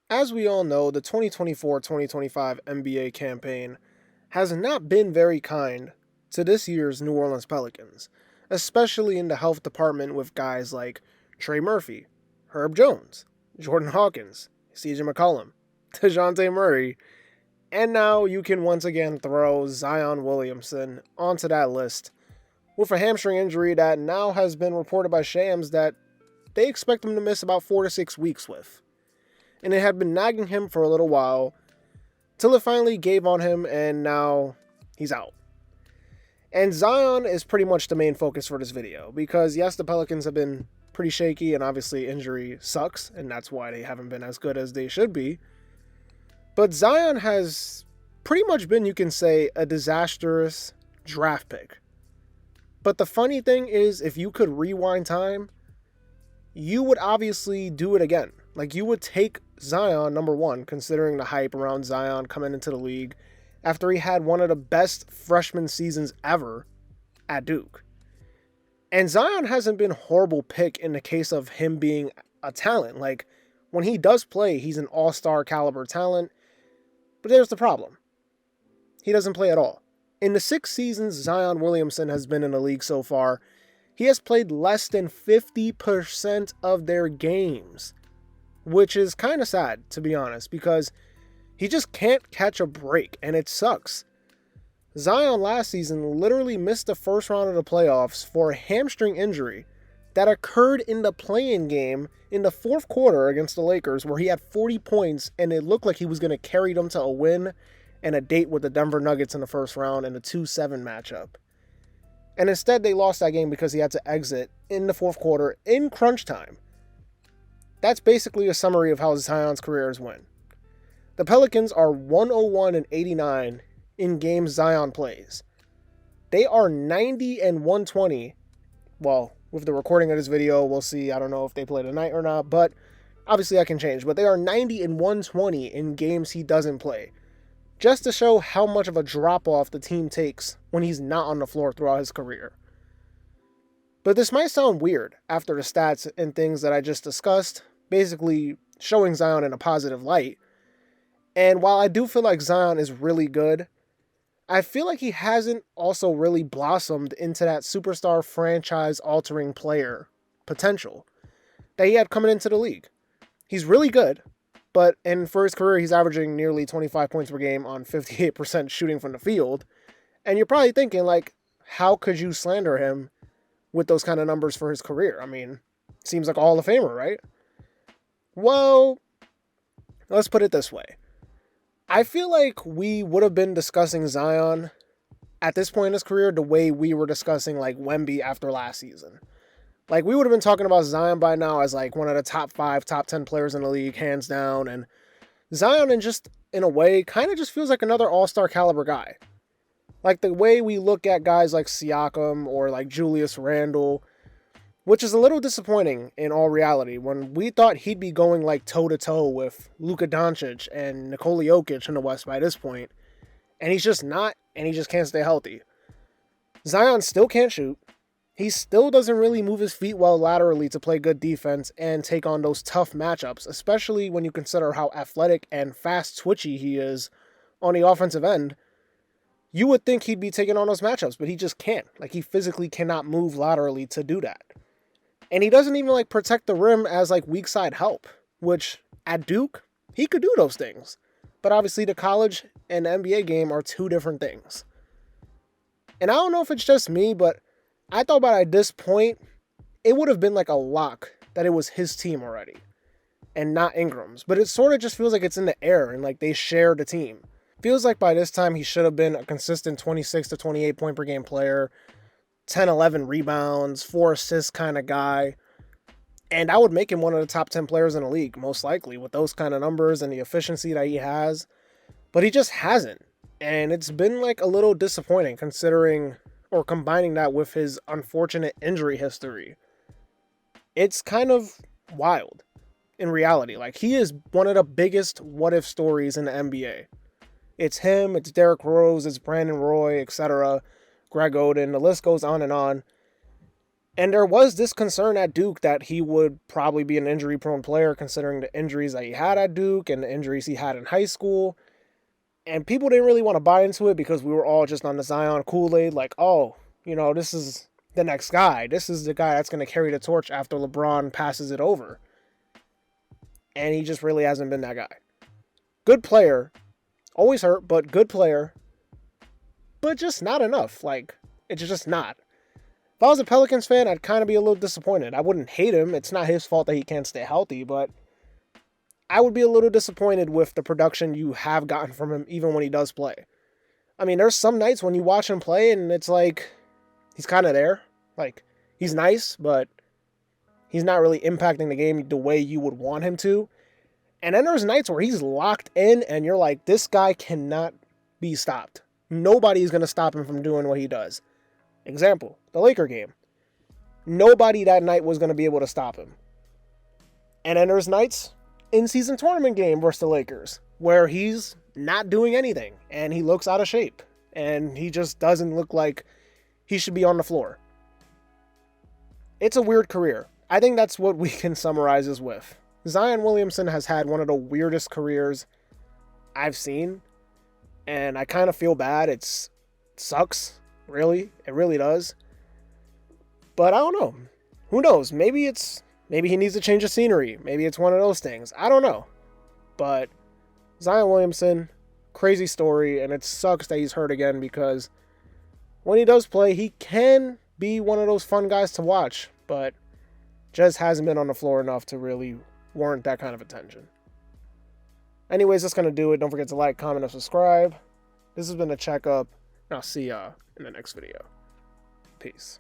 As we all know, the 2024-2025 NBA campaign has not been very kind to this year's New Orleans Pelicans, especially in the health department with guys like Trey Murphy, Herb Jones, Jordan Hawkins, CJ McCollum, DeJounte Murray, and now you can once again throw Zion Williamson onto that list with a hamstring injury that now has been reported by Shams that they expect him to miss about 4 to 6 weeks with. And it had been nagging him for a little while, till it finally gave on him, and now he's out. And Zion is pretty much the main focus for this video, because yes, the Pelicans have been pretty shaky, and obviously injury sucks, and that's why they haven't been as good as they should be. But Zion has pretty much been, you can say, a disastrous draft pick. But the funny thing is, if you could rewind time, you would obviously do it again. Like, you would take Zion, number one, considering the hype around Zion coming into the league after he had one of the best freshman seasons ever at Duke. And Zion hasn't been a horrible pick in the case of him being a talent. Like, when he does play, he's an all-star caliber talent. But there's the problem. He doesn't play at all. In the 6 seasons Zion Williamson has been in the league so far, he has played less than 50% of their games, which is kind of sad, to be honest, because he just can't catch a break, and it sucks. Zion last season literally missed the first round of the playoffs for a hamstring injury that occurred in the play-in game in the fourth quarter against the Lakers, where he had 40 points, and it looked like he was going to carry them to a win and a date with the Denver Nuggets in the first round in a 2-7 matchup. And instead, they lost that game because he had to exit in the fourth quarter in crunch time. That's basically a summary of how Zion's career has went. The Pelicans are 101-89 in games Zion plays. They are 90-120. Well, with the recording of this video, we'll see. I don't know if they play tonight or not, but obviously I can change. But they are 90-120 in games he doesn't play, just to show how much of a drop-off the team takes when he's not on the floor throughout his career. But this might sound weird after the stats and things that I just discussed, basically showing Zion in a positive light. And while I do feel like Zion is really good, I feel like he hasn't also really blossomed into that superstar franchise-altering player potential that he had coming into the league. He's really good, but for his career, he's averaging nearly 25 points per game on 58% shooting from the field. And you're probably thinking, like, how could you slander him with those kind of numbers for his career? I mean, seems like a Hall of Famer, right? Well, let's put it this way. I feel like we would have been discussing Zion at this point in his career the way we were discussing, like, Wemby after last season. Like, we would have been talking about Zion by now as, like, one of the top 5, top 10 players in the league, hands down. And Zion, in a way, kind of just feels like another all-star caliber guy. Like, the way we look at guys like Siakam or, like, Julius Randle, which is a little disappointing in all reality, when we thought he'd be going, like, toe-to-toe with Luka Doncic and Nikola Jokic in the West by this point. And he's just not, and he just can't stay healthy. Zion still can't shoot. He still doesn't really move his feet well laterally to play good defense and take on those tough matchups, especially when you consider how athletic and fast twitchy he is on the offensive end. You would think he'd be taking on those matchups, but he just can't. Like, he physically cannot move laterally to do that. And he doesn't even, like, protect the rim as, like, weak side help, which at Duke, he could do those things. But obviously the college and the NBA game are two different things. And I don't know if it's just me, but I thought by this point, it would have been like a lock that it was his team already and not Ingram's. But it sort of just feels like it's in the air and like they share the team. Feels like by this time he should have been a consistent 26 to 28 point per game player, 10, 11 rebounds, 4 assists kind of guy. And I would make him one of the top 10 players in the league, most likely, with those kind of numbers and the efficiency that he has. But he just hasn't. And it's been like a little disappointing considering or combining that with his unfortunate injury history. It's kind of wild in reality. Like, he is one of the biggest what-if stories in the NBA. It's him, it's Derrick Rose, it's Brandon Roy, etc., Greg Oden, the list goes on. And there was this concern at Duke that he would probably be an injury-prone player considering the injuries that he had at Duke and the injuries he had in high school. And people didn't really want to buy into it because we were all just on the Zion Kool-Aid, like, oh, this is the next guy. This is the guy that's going to carry the torch after LeBron passes it over. And he just really hasn't been that guy. Good player. Always hurt, but good player. But just not enough. Like, it's just not. If I was a Pelicans fan, I'd kind of be a little disappointed. I wouldn't hate him. It's not his fault that he can't stay healthy, but I would be a little disappointed with the production you have gotten from him, even when he does play. I mean, there's some nights when you watch him play and it's like, he's kind of there. Like, he's nice, but he's not really impacting the game the way you would want him to. And then there's nights where he's locked in and you're like, this guy cannot be stopped. Nobody's going to stop him from doing what he does. Example, the Laker game. Nobody that night was going to be able to stop him. And then there's nights, in-season tournament game versus the Lakers, where he's not doing anything, and he looks out of shape, and he just doesn't look like he should be on the floor. It's a weird career. I think that's what we can summarize this with. Zion Williamson has had one of the weirdest careers I've seen, and I kind of feel bad. It sucks. Really, it really does. But I don't know. Who knows? Maybe he needs to change the scenery. Maybe it's one of those things. I don't know. But Zion Williamson, crazy story, and it sucks that he's hurt again because when he does play, he can be one of those fun guys to watch, but just hasn't been on the floor enough to really warrant that kind of attention. Anyways, that's going to do it. Don't forget to like, comment, and subscribe. This has been a checkup. I'll see ya in the next video. Peace.